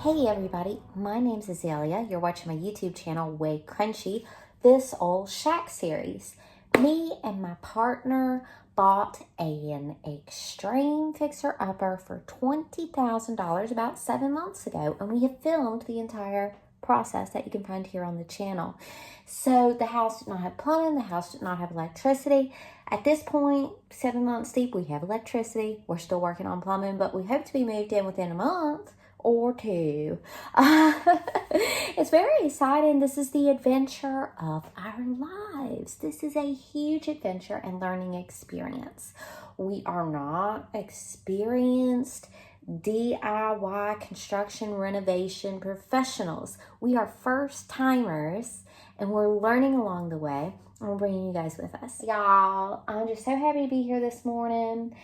Hey everybody, my name's Azalea. You're watching my YouTube channel, WayCrunchy, this old shack series. Me and my partner bought an extreme fixer-upper for $20,000 about 7 months ago, and we have filmed the entire process that you can find here on the channel. So the house did not have plumbing, the house did not have electricity. At this point, 7 months deep, we have electricity. We're still working on plumbing, but we hope to be moved in within a month or two. It's very exciting. This is the adventure of our lives. This is a huge adventure and learning experience. We are not experienced DIY construction renovation professionals. We are first timers and we're learning along the way, and we're bringing you guys with us. Y'all, I'm just so happy to be here this morning.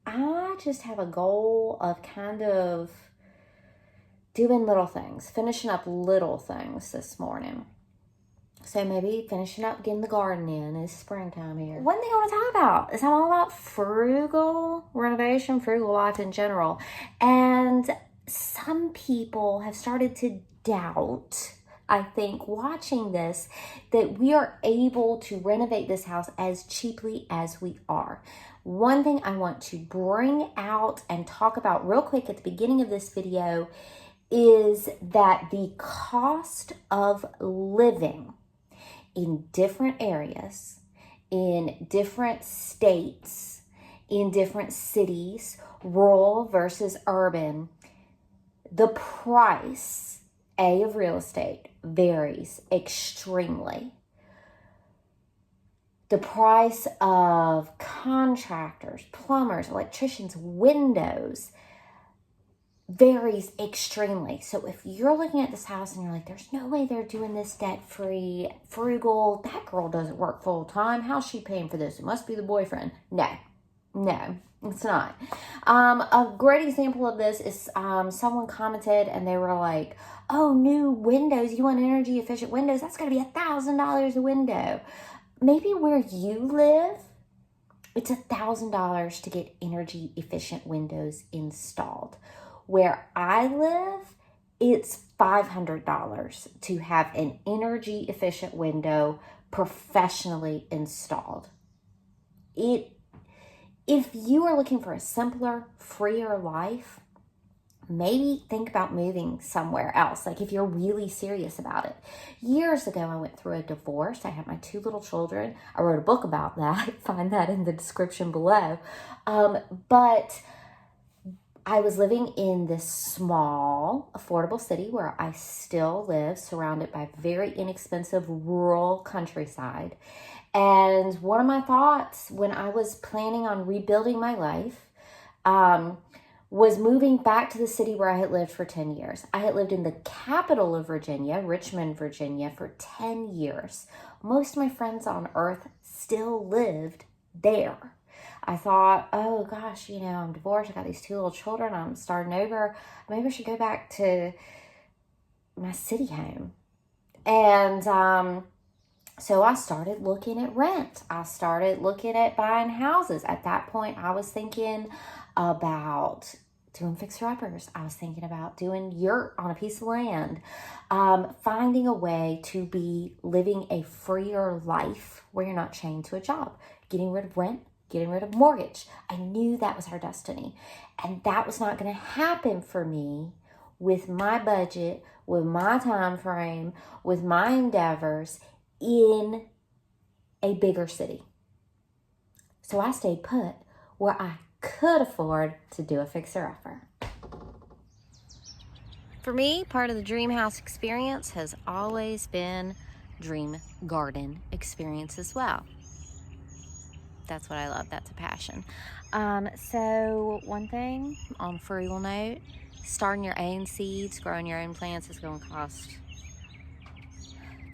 I just have a goal of kind of doing little things, finishing up little things this morning. So maybe finishing up getting the garden in. It's springtime here. One thing I want to talk about is I'm all about frugal renovation, frugal life in general. And some people have started to doubt, I think, watching this, that we are able to renovate this house as cheaply as we are. One thing I want to bring out and talk about real quick at the beginning of this video is that the cost of living in different areas, in different states, in different cities, rural versus urban, the price, of real estate varies extremely. The price of contractors, plumbers, electricians, windows varies extremely. So if you're looking at this house and you're like, there's no way they're doing this debt-free, frugal, that girl doesn't work full-time, how's she paying for this? It must be the boyfriend. No, it's not. A great example of this is someone commented and they were like, oh, new windows, you want energy efficient windows, that's going to be $1,000 a window. Maybe where you live, it's $1,000 to get energy efficient windows installed. Where I live, it's $500 to have an energy efficient window professionally installed. If you are looking for a simpler, freer life, maybe think about moving somewhere else. Like if you're really serious about it. Years ago, I went through a divorce. I had my 2 little children. I wrote a book about that. Find that in the description below. But I was living in this small, affordable city where I still live, surrounded by very inexpensive rural countryside. And one of my thoughts when I was planning on rebuilding my life was moving back to the city where I had lived for 10 years. I had lived in the capital of Virginia, Richmond, Virginia, for 10 years. Most of my friends on earth still lived there. I thought, oh gosh, I'm divorced. I got these 2 little children. I'm starting over. Maybe I should go back to my city home. And so I started looking at rent. I started looking at buying houses. At that point, I was thinking about doing fixer-uppers. I was thinking about doing yurt on a piece of land, finding a way to be living a freer life where you're not chained to a job, getting rid of rent, getting rid of mortgage. I knew that was our destiny. And that was not going to happen for me with my budget, with my time frame, with my endeavors in a bigger city. So I stayed put where I could afford to do a fixer-upper. For me, part of the dream house experience has always been dream garden experience as well. That's what I love. That's a passion. So one thing on frugal note, starting your own seeds, growing your own plants is going to cost,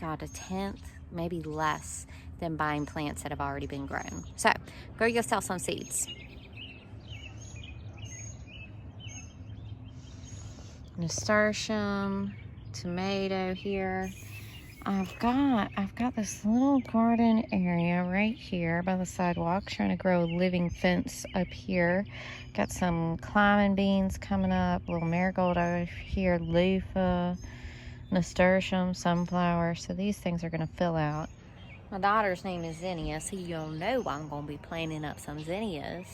God, 1/10, maybe less than buying plants that have already been grown. So grow yourself some seeds. Nasturtium, tomato here. I've got this little garden area right here by the sidewalk, trying to grow a living fence up here. Got some climbing beans coming up, a little marigold over here, loofah, nasturtium, sunflower. So these things are going to fill out. My daughter's name is Zinnia, so you'll know I'm going to be planting up some zinnias.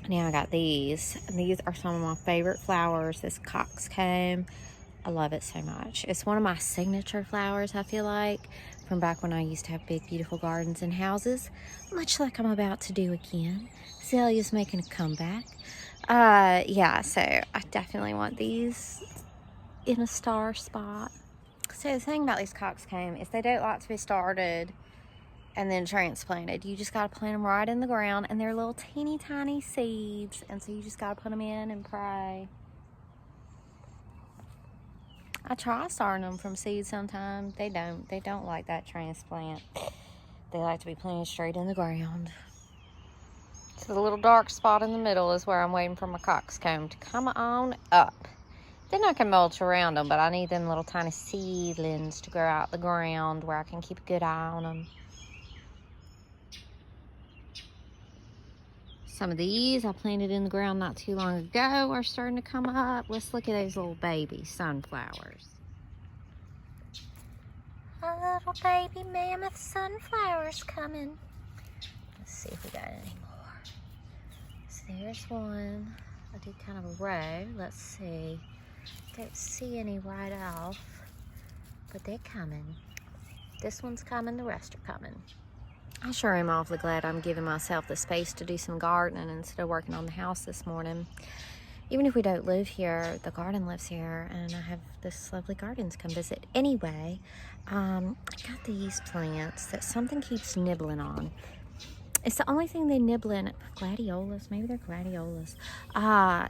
Now I got these. These are some of my favorite flowers. This coxcomb. I love it so much. It's one of my signature flowers, I feel like, from back when I used to have big, beautiful gardens and houses, much like I'm about to do again. Azalea's making a comeback. Yeah, so I definitely want these in a star spot. So the thing about these coxcomb is they don't like to be started and then transplanted. You just got to plant them right in the ground, and they're little teeny tiny seeds, and so you just got to put them in and pray. I try starting them from seeds sometimes. They don't like that transplant. They like to be planted straight in the ground. So the little dark spot in the middle is where I'm waiting for my coxcomb to come on up. Then I can mulch around them, but I need them little tiny seedlings to grow out the ground where I can keep a good eye on them. Some of these I planted in the ground not too long ago are starting to come up. Let's look at those little baby sunflowers. A little baby mammoth sunflowers coming. Let's see if we got any more. So there's one. I did kind of a row. Let's see. Don't see any right off, but they're coming. This one's coming, the rest are coming. I sure am awfully glad I'm giving myself the space to do some gardening instead of working on the house this morning. Even if we don't live here, the garden lives here, and I have this lovely garden to come visit. Anyway, I got these plants that something keeps nibbling on. It's the only thing they nibbling. Gladiolas, maybe they're gladiolas.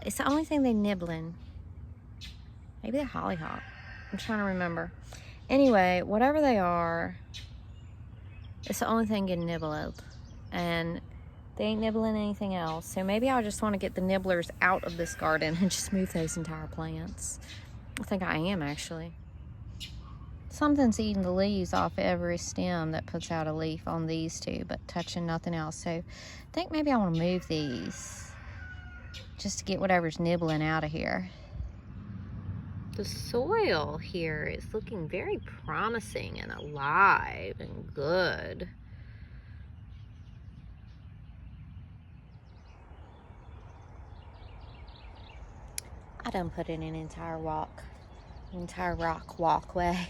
It's the only thing they nibbling. Maybe they're hollyhock. I'm trying to remember. Anyway, whatever they are, it's the only thing getting nibbled, and they ain't nibbling anything else. So maybe I just want to get the nibblers out of this garden and just move those entire plants. I think I am, actually. Something's eating the leaves off every stem that puts out a leaf on these two, but touching nothing else. So I think maybe I want to move these just to get whatever's nibbling out of here. The soil here is looking very promising and alive and good. I done put in an entire rock walkway.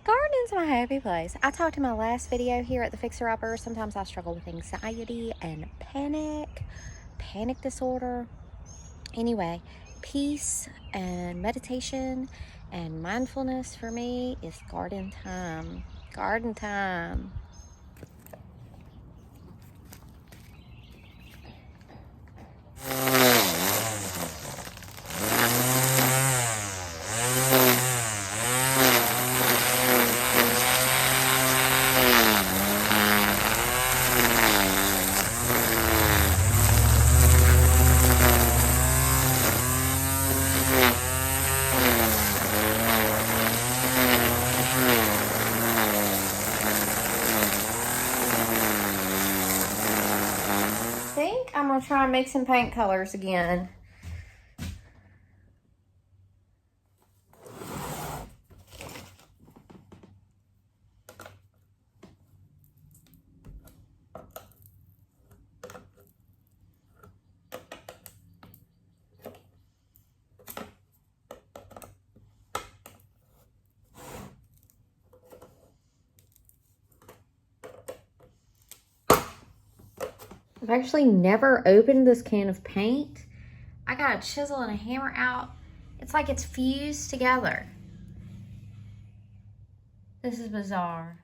Gardening's my happy place. I talked in my last video here at the Fixer Upper. Sometimes I struggle with anxiety and panic disorder. Anyway, peace and meditation and mindfulness for me is garden time. Garden time. I'm gonna try and make some paint colors again. I've actually never opened this can of paint. I got a chisel and a hammer out. It's like it's fused together. This is bizarre.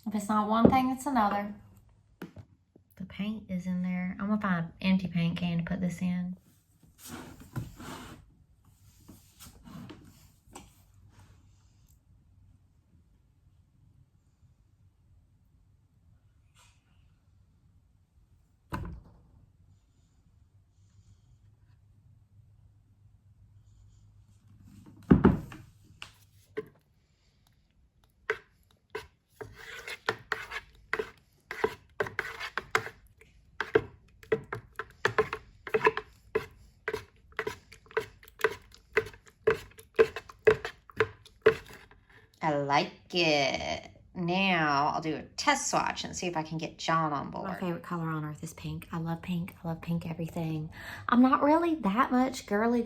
If it's not one thing, it's another. The paint is in there. I'm gonna find an empty paint can to put this in. I like it. Now I'll do a test swatch and see if I can get John on board. My favorite color on earth is pink. I love pink. I love pink everything. I'm not really that much girly.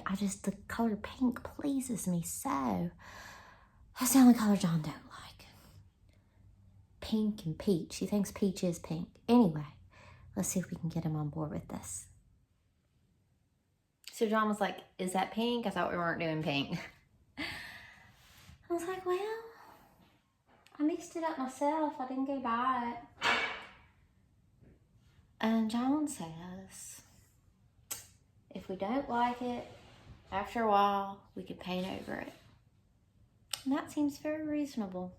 I just, the color pink pleases me so. That's the only color John don't like. Pink and peach. He thinks peach is pink. Anyway, let's see if we can get him on board with this. So John was like, is that pink? I thought we weren't doing pink. I was like, well, I mixed it up myself. I didn't go buy it. And John says, if we don't like it, after a while, we could paint over it. And that seems very reasonable.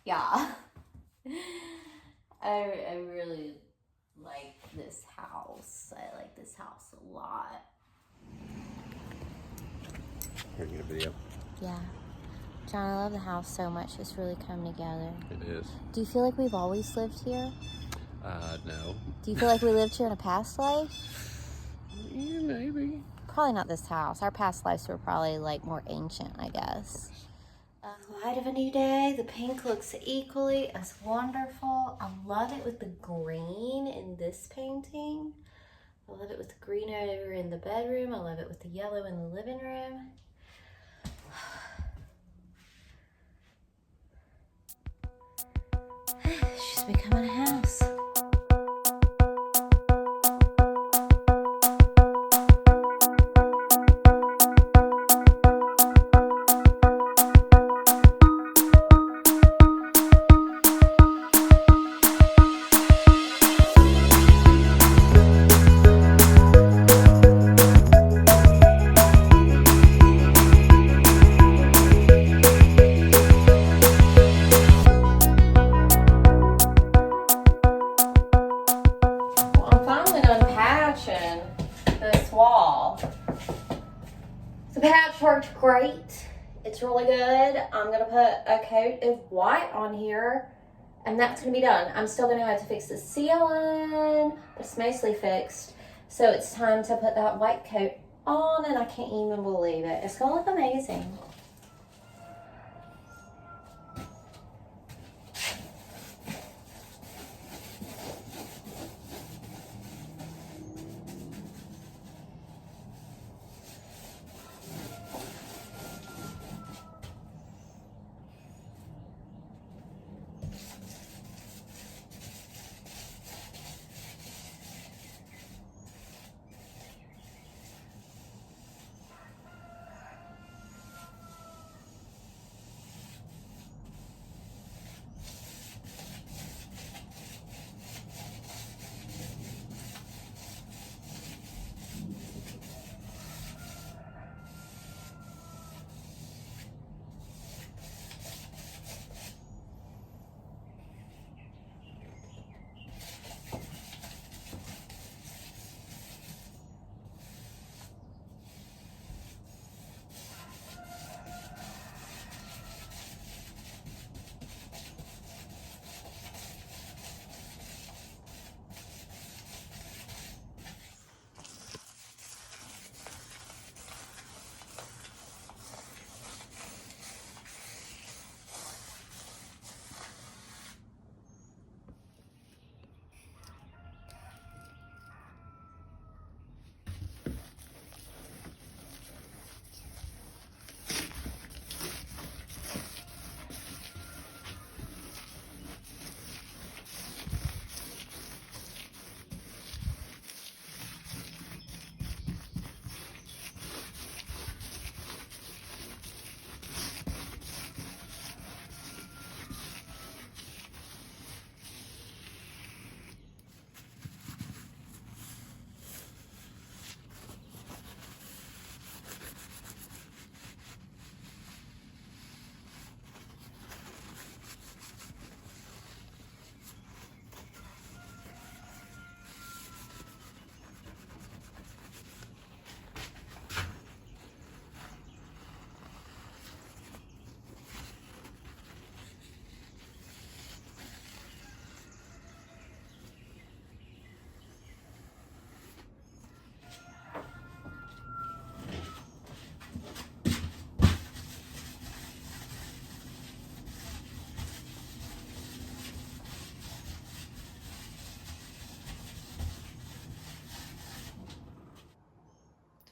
Yeah. I really like this house. I like this house a lot. Here, get a video. Yeah. John, I love the house so much. It's really come together. It is. Do you feel like we've always lived here? No. Do you feel like we lived here in a past life? Yeah, maybe. Probably not this house. Our past lives were probably like more ancient, I guess. Light of a new day. The pink looks equally as wonderful. I love it with the green in this painting. I love it with the green over in the bedroom. I love it with the yellow in the living room. She's becoming a house. This wall. The patch worked great. It's really good. I'm gonna put a coat of white on here and that's gonna be done. I'm still gonna have to fix the ceiling, but it's mostly fixed. So it's time to put that white coat on and I can't even believe it. It's gonna look amazing.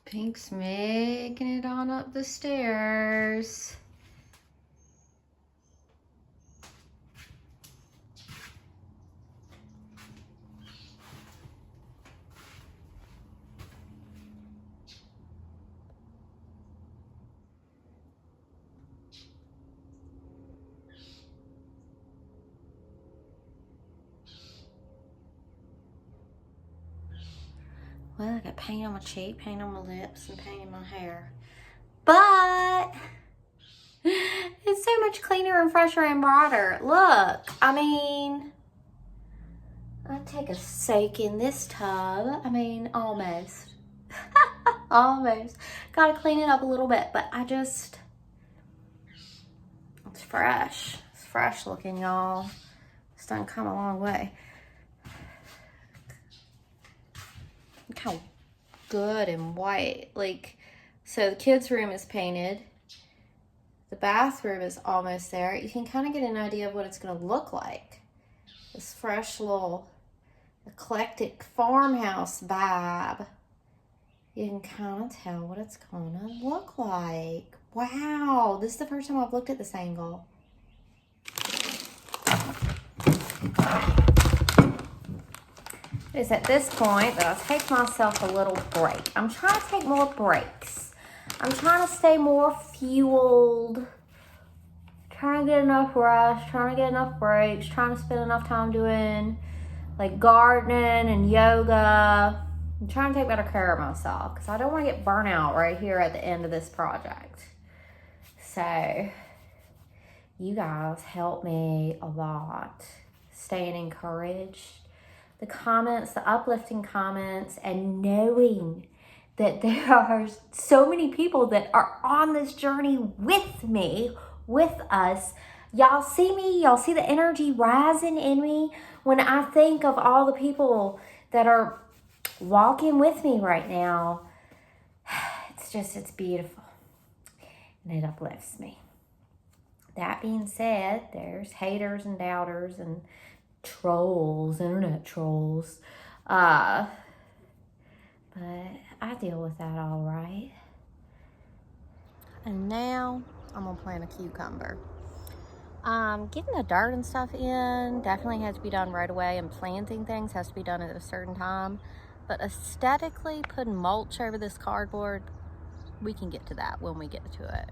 Pink's making it on up the stairs. Well, I got paint on my cheek, paint on my lips, and paint in my hair. But it's it's so much cleaner and fresher and brighter. Look, I mean, I'd take a soak in this tub. I mean, almost. Almost. Gotta clean it up a little bit, but it's fresh. It's fresh looking, y'all. It's done come a long way. Look how good and white. Like, so the kids' room is painted. The bathroom is almost there. You can kind of get an idea of what it's going to look like. This fresh little eclectic farmhouse vibe. You can kind of tell what it's going to look like. Wow, this is the first time I've looked at this angle. It's at this point that I take myself a little break. I'm trying to take more breaks. I'm trying to stay more fueled. Trying to get enough rest. Trying to get enough breaks. Trying to spend enough time doing like gardening and yoga. I'm trying to take better care of myself because I don't want to get burnt out right here at the end of this project. So, you guys help me a lot. Staying encouraged. The comments, the uplifting comments, and knowing that there are so many people that are on this journey with me, with us. Y'all see me, y'all see the energy rising in me when I think of all the people that are walking with me right now. It's beautiful. And it uplifts me. That being said, there's haters and doubters and trolls, internet trolls. But I deal with that all right. And now I'm gonna plant a cucumber. Getting the dirt and stuff in definitely has to be done right away, and planting things has to be done at a certain time. But aesthetically, putting mulch over this cardboard, we can get to that when we get to it.